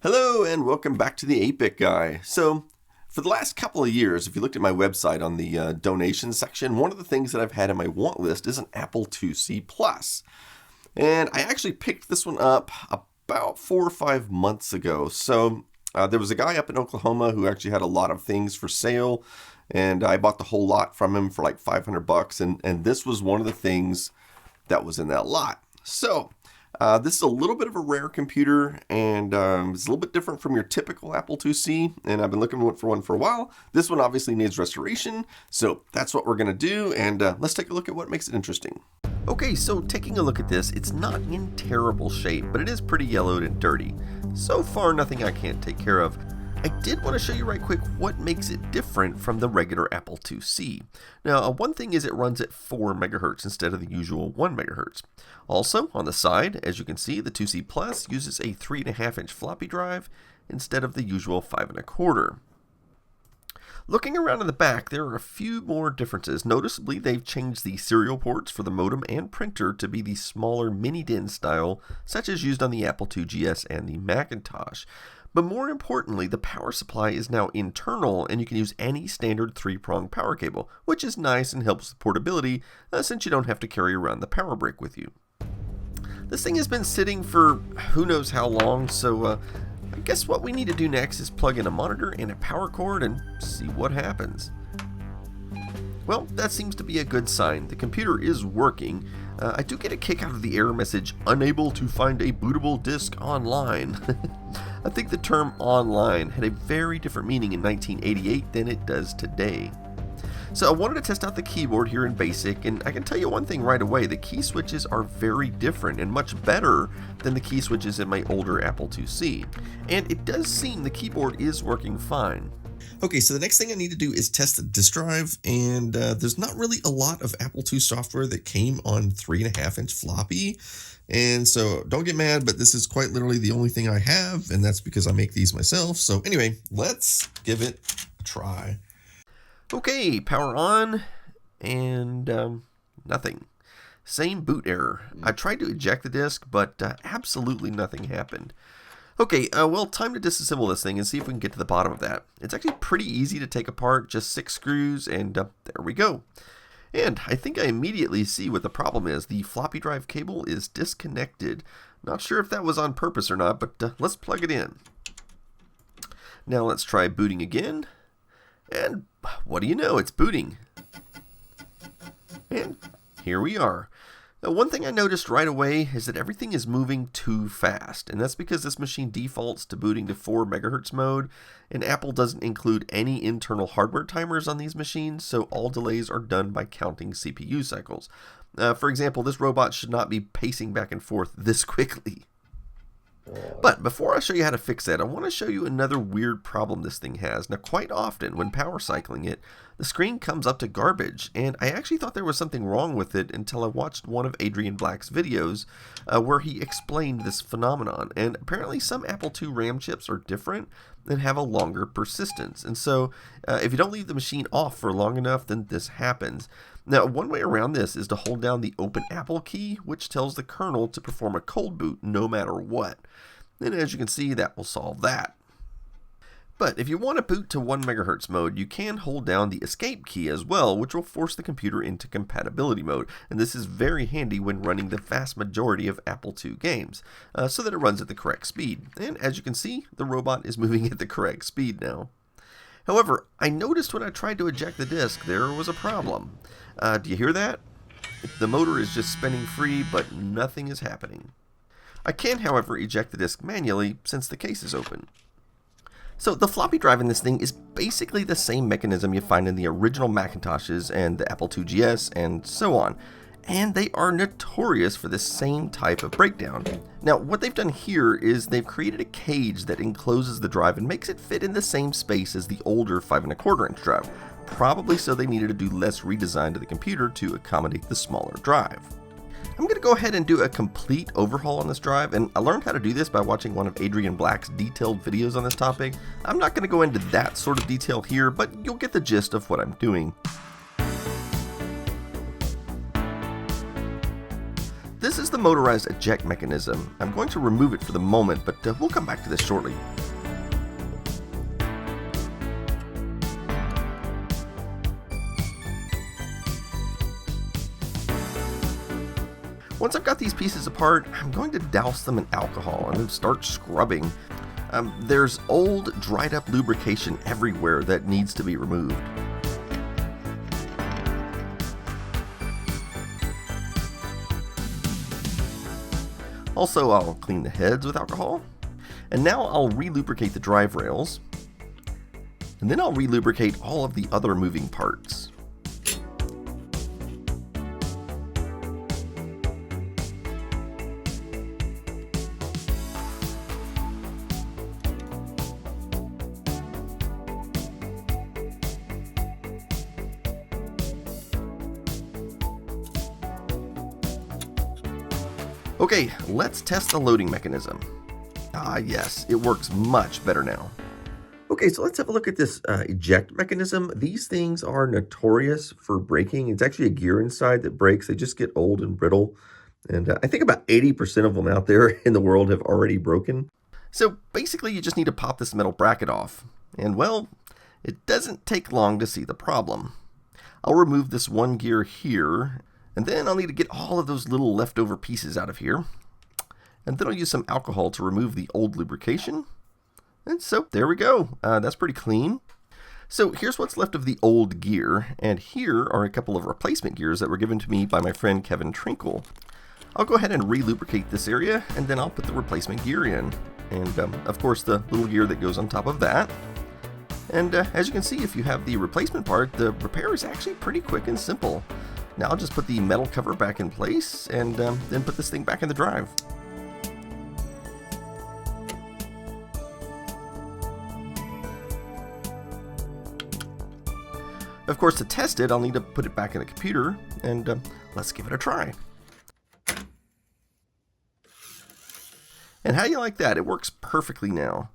Hello and welcome back to the 8-Bit Guy. So for the last couple of years, if you looked at my website on the donation section, one of the things that I've had in my want list is an Apple IIc Plus. And I actually picked this one up about 4 or 5 months ago. So there was a guy up in Oklahoma who actually had a lot of things for sale, and I bought the whole lot from him for like $500, and this was one of the things that was in that lot. So this is a little bit of a rare computer, and it's a little bit different from your typical Apple IIc, and I've been looking for one for a while. This one obviously needs restoration, so that's what we're going to do, and let's take a look at what makes it interesting. Okay, so taking a look at this, it's not in terrible shape, but it is pretty yellowed and dirty. So far, nothing I can't take care of. I did want to show you right quick what makes it different from the regular Apple IIc. Now, one thing is it runs at 4 MHz instead of the usual 1 MHz. Also, on the side, as you can see, the IIc Plus uses a 3.5-inch floppy drive instead of the usual 5.25. Looking around in the back, there are a few more differences. Noticeably, they've changed the serial ports for the modem and printer to be the smaller mini-DIN style, such as used on the Apple IIgs and the Macintosh. But more importantly, the power supply is now internal, and you can use any standard 3-prong power cable, which is nice and helps with portability, since you don't have to carry around the power brick with you. This thing has been sitting for who knows how long, so I guess what we need to do next is plug in a monitor and a power cord and see what happens. Well, that seems to be a good sign. The computer is working. I do get a kick out of the error message, unable to find a bootable disk online. I think the term online had a very different meaning in 1988 than it does today. So I wanted to test out the keyboard here in BASIC, and I can tell you one thing right away, the key switches are very different and much better than the key switches in my older Apple IIc. And it does seem the keyboard is working fine. Okay, so the next thing I need to do is test the disk drive, and there's not really a lot of Apple II software that came on 3.5-inch floppy, and so don't get mad, but this is quite literally the only thing I have, and that's because I make these myself. So anyway, let's give it a try. Okay, power on, and nothing. Same boot error. I tried to eject the disk, but absolutely nothing happened. Okay, well, time to disassemble this thing and see if we can get to the bottom of that. It's actually pretty easy to take apart, just 6 screws, and there we go. And I think I immediately see what the problem is. The floppy drive cable is disconnected. Not sure if that was on purpose or not, but let's plug it in. Now let's try booting again. And what do you know, it's booting. And here we are. Now, one thing I noticed right away is that everything is moving too fast, and that's because this machine defaults to booting to 4 MHz mode, and Apple doesn't include any internal hardware timers on these machines, so all delays are done by counting CPU cycles. For example, this robot should not be pacing back and forth this quickly. But before I show you how to fix that, I want to show you another weird problem this thing has. Now, quite often when power cycling it, the screen comes up to garbage, and I actually thought there was something wrong with it until I watched one of Adrian Black's videos where he explained this phenomenon. And apparently some Apple II RAM chips are different and have a longer persistence. And so if you don't leave the machine off for long enough, then this happens. Now, one way around this is to hold down the Open Apple key, which tells the kernel to perform a cold boot no matter what. And as you can see, that will solve that. But if you want to boot to 1 MHz mode, you can hold down the escape key as well, which will force the computer into compatibility mode. And this is very handy when running the vast majority of Apple II games, so that it runs at the correct speed. And as you can see, the robot is moving at the correct speed now. However, I noticed when I tried to eject the disk, there was a problem. Do you hear that? The motor is just spinning free, but nothing is happening. I can, however, eject the disk manually since the case is open. So the floppy drive in this thing is basically the same mechanism you find in the original Macintoshes and the Apple IIgs and so on. And they are notorious for this same type of breakdown. Now, what they've done here is they've created a cage that encloses the drive and makes it fit in the same space as the older 5.25-inch drive, probably so they needed to do less redesign to the computer to accommodate the smaller drive. I'm going to go ahead and do a complete overhaul on this drive, and I learned how to do this by watching one of Adrian Black's detailed videos on this topic. I'm not going to go into that sort of detail here, but you'll get the gist of what I'm doing. This is the the motorized eject mechanism. I'm going to remove it for the moment, but we'll come back to this shortly. Once I've got these pieces apart, I'm going to douse them in alcohol and then start scrubbing. There's old, dried up lubrication everywhere that needs to be removed. Also, I'll clean the heads with alcohol. And now I'll relubricate the drive rails. And then I'll relubricate all of the other moving parts. Okay, let's test the loading mechanism. Ah yes, it works much better now. Okay, so let's have a look at this eject mechanism. These things are notorious for breaking. It's actually a gear inside that breaks. They just get old and brittle. And I think about 80% of them out there in the world have already broken. So basically you just need to pop this metal bracket off. And well, it doesn't take long to see the problem. I'll remove this one gear here. And then I'll need to get all of those little leftover pieces out of here. And then I'll use some alcohol to remove the old lubrication. And so there we go. That's pretty clean. So here's what's left of the old gear. And here are a couple of replacement gears that were given to me by my friend Kevin Trinkle. I'll go ahead and relubricate this area, and then I'll put the replacement gear in. And of course the little gear that goes on top of that. And as you can see, if you have the replacement part, the repair is actually pretty quick and simple. Now I'll just put the metal cover back in place and then put this thing back in the drive. Of course, to test it, I'll need to put it back in the computer and let's give it a try. And how do you like that? It works perfectly now.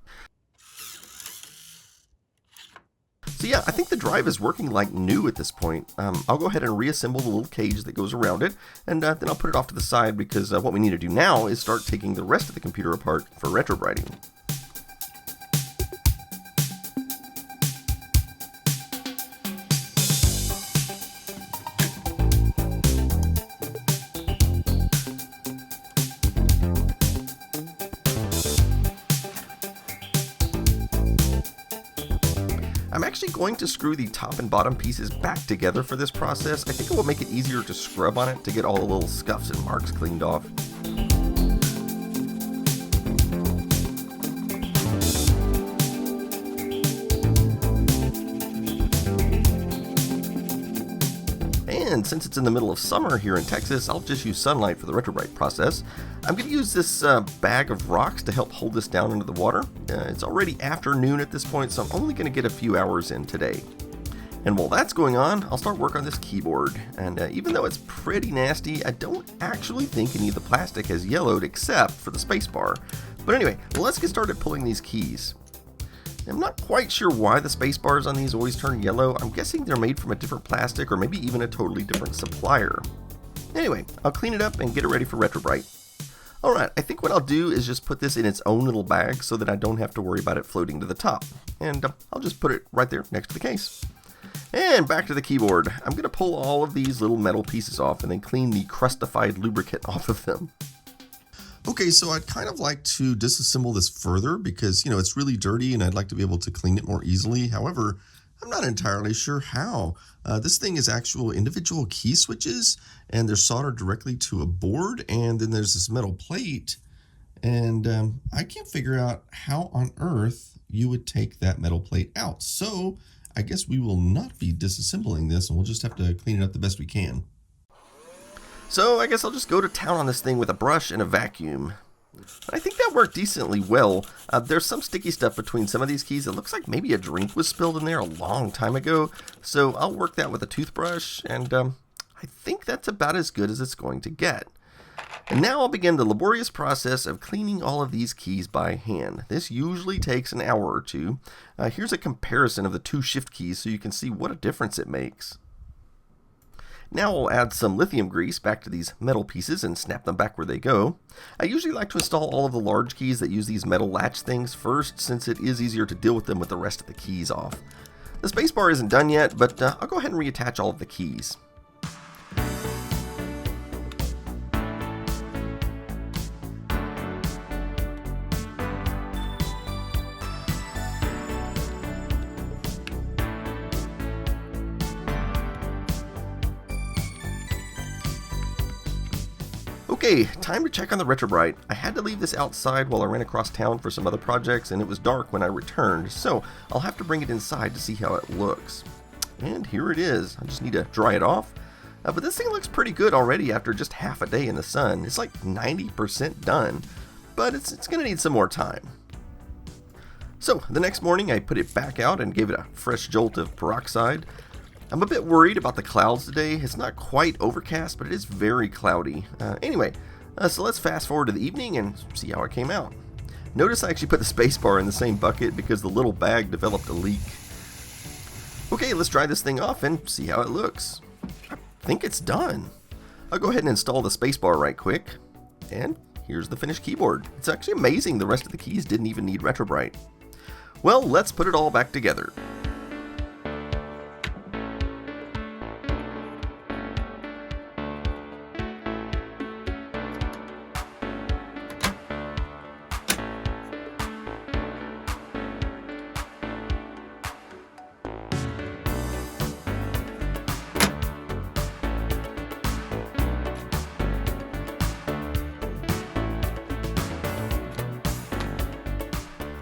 So yeah, I think the drive is working like new at this point. I'll go ahead and reassemble the little cage that goes around it, and then I'll put it off to the side because what we need to do now is start taking the rest of the computer apart for retrowriting. I'm actually going to screw the top and bottom pieces back together for this process. I think it will make it easier to scrub on it to get all the little scuffs and marks cleaned off. And since it's in the middle of summer here in Texas, I'll just use sunlight for the retrowrite process. I'm going to use this bag of rocks to help hold this down into the water. It's already afternoon at this point, so I'm only going to get a few hours in today. And while that's going on, I'll start work on this keyboard. And even though it's pretty nasty, I don't actually think any of the plastic has yellowed except for the spacebar. But anyway, let's get started pulling these keys. I'm not quite sure why the space bars on these always turn yellow. I'm guessing they're made from a different plastic or maybe even a totally different supplier. Anyway, I'll clean it up and get it ready for retrowrite. Alright, I think what I'll do is just put this in its own little bag so that I don't have to worry about it floating to the top. And I'll just put it right there next to the case. And back to the keyboard. I'm going to pull all of these little metal pieces off and then clean the crustified lubricant off of them. Okay, so I'd kind of like to disassemble this further because, it's really dirty and I'd like to be able to clean it more easily. However, I'm not entirely sure how. This thing is actual individual key switches and they're soldered directly to a board, and then there's this metal plate, and I can't figure out how on earth you would take that metal plate out. So I guess we will not be disassembling this and we'll just have to clean it up the best we can. So I guess I'll just go to town on this thing with a brush and a vacuum. I think that worked decently well. There's some sticky stuff between some of these keys. It looks like maybe a drink was spilled in there a long time ago. So I'll work that with a toothbrush, and I think that's about as good as it's going to get. And now I'll begin the laborious process of cleaning all of these keys by hand. This usually takes an hour or two. Here's a comparison of the two shift keys so you can see what a difference it makes. Now I'll add some lithium grease back to these metal pieces and snap them back where they go. I usually like to install all of the large keys that use these metal latch things first, since it is easier to deal with them with the rest of the keys off. The spacebar isn't done yet, but I'll go ahead and reattach all of the keys. Okay, time to check on the Retrobrite. I had to leave this outside while I ran across town for some other projects, and it was dark when I returned, so I'll have to bring it inside to see how it looks. And here it is. I just need to dry it off. But this thing looks pretty good already after just half a day in the sun. It's like 90% done, but it's going to need some more time. So the next morning I put it back out and gave it a fresh jolt of peroxide. I'm a bit worried about the clouds today. It's not quite overcast, but it is very cloudy. So let's fast forward to the evening and see how it came out. Notice I actually put the spacebar in the same bucket because the little bag developed a leak. Okay, let's dry this thing off and see how it looks. I think it's done. I'll go ahead and install the spacebar right quick. And here's the finished keyboard. It's actually amazing the rest of the keys didn't even need Retrobrite. Well, let's put it all back together.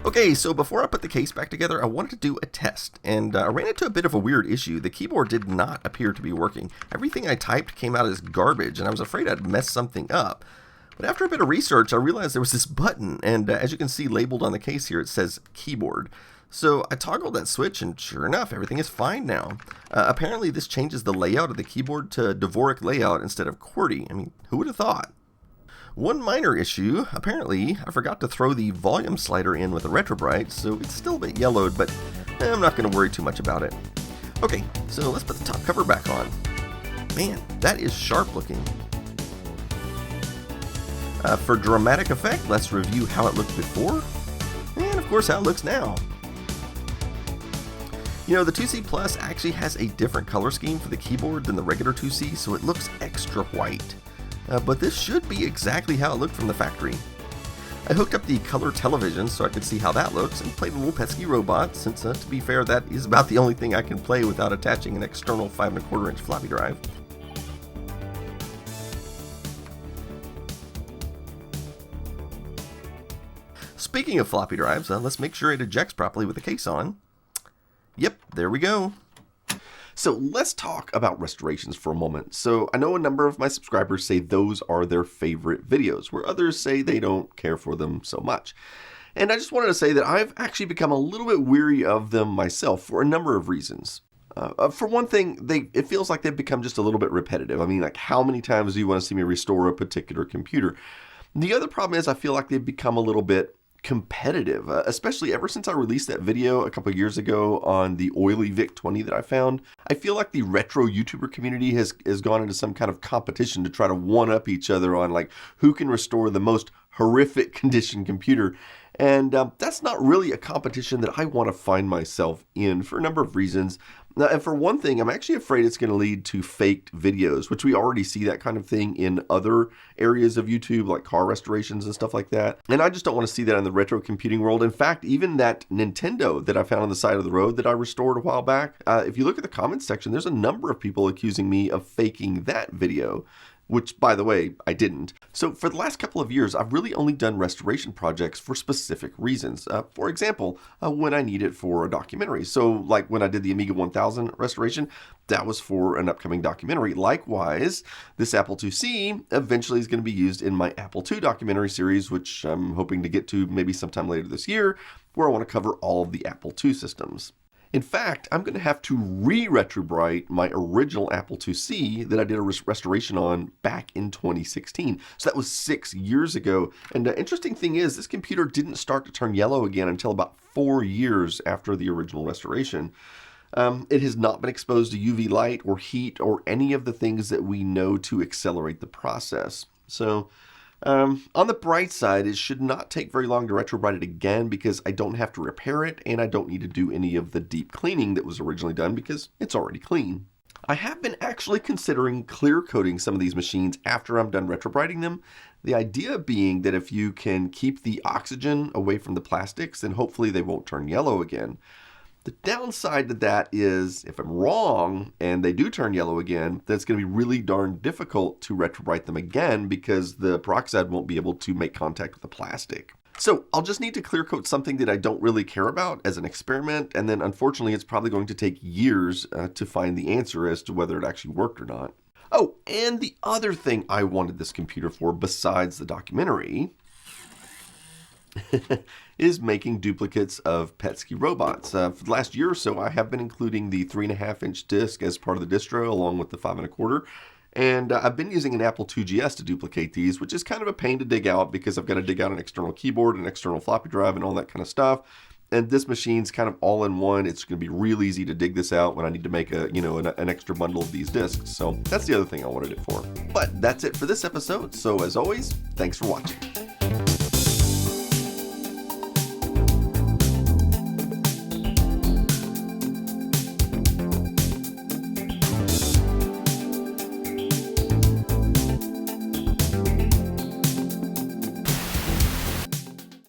Okay, so before I put the case back together, I wanted to do a test, and I ran into a bit of a weird issue. The keyboard did not appear to be working. Everything I typed came out as garbage, and I was afraid I'd mess something up. But after a bit of research, I realized there was this button, and as you can see labeled on the case here, it says keyboard. So I toggled that switch, and sure enough, everything is fine now. Apparently this changes the layout of the keyboard to Dvorak layout instead of QWERTY. I mean, who would have thought? One minor issue, apparently I forgot to throw the volume slider in with the Retrobrite, so it's still a bit yellowed, but I'm not going to worry too much about it. Okay, so let's put the top cover back on. Man, that is sharp looking. For dramatic effect, let's review how it looked before, and of course how it looks now. You know, the 2C Plus actually has a different color scheme for the keyboard than the regular 2C, so it looks extra white. But this should be exactly how it looked from the factory. I hooked up the color television so I could see how that looks and played a little pesky robot, since to be fair, that is about the only thing I can play without attaching an external 5¼ inch floppy drive. Speaking of floppy drives, let's make sure it ejects properly with the case on. Yep, there we go. So let's talk about restorations for a moment. So I know a number of my subscribers say those are their favorite videos, where others say they don't care for them so much. And I just wanted to say that I've actually become a little bit weary of them myself for a number of reasons. For one thing, it feels like they've become just a little bit repetitive. I mean, like, how many times do you want to see me restore a particular computer? The other problem is I feel like they've become a little bit competitive, especially ever since I released that video a couple of years ago on the oily VIC-20 that I found. I feel like the retro YouTuber community has gone into some kind of competition to try to one-up each other on like who can restore the most horrific condition computer. And that's not really a competition that I want to find myself in for a number of reasons. And for one thing, I'm actually afraid it's going to lead to faked videos, which we already see that kind of thing in other areas of YouTube, like car restorations and stuff like that. And I just don't want to see that in the retro computing world. In fact, even that Nintendo that I found on the side of the road that I restored a while back, if you look at the comments section, there's a number of people accusing me of faking that video, which, by the way, I didn't. So for the last couple of years, I've really only done restoration projects for specific reasons. For example, when I need it for a documentary. So like when I did the Amiga 1000 restoration, that was for an upcoming documentary. Likewise, this Apple IIc eventually is going to be used in my Apple II documentary series, which I'm hoping to get to maybe sometime later this year, where I want to cover all of the Apple II systems. In fact, I'm going to have to re-Retrobrite my original Apple IIc that I did a restoration on back in 2016. So that was 6 years ago. And the interesting thing is, this computer didn't start to turn yellow again until about 4 years after the original restoration. It has not been exposed to UV light or heat or any of the things that we know to accelerate the process. So on the bright side, it should not take very long to retrobrite it again because I don't have to repair it and I don't need to do any of the deep cleaning that was originally done because it's already clean. I have been actually considering clear coating some of these machines after I'm done retrobriting them. The idea being that if you can keep the oxygen away from the plastics, then hopefully they won't turn yellow again. The downside to that is if I'm wrong and they do turn yellow again, then it's going to be really darn difficult to retrobrite them again because the peroxide won't be able to make contact with the plastic. So I'll just need to clear coat something that I don't really care about as an experiment, and then unfortunately it's probably going to take years to find the answer as to whether it actually worked or not. Oh, and the other thing I wanted this computer for besides the documentary is making duplicates of Petsky robots. For the last year or so, I have been including the 3.5-inch disc as part of the distro along with the 5.25. And I've been using an Apple IIgs to duplicate these, which is kind of a pain to dig out because I've got to dig out an external keyboard, an external floppy drive, and all that kind of stuff. And this machine's kind of all in one. It's going to be real easy to dig this out when I need to make an extra bundle of these discs. So that's the other thing I wanted it for. But that's it for this episode. So as always, thanks for watching.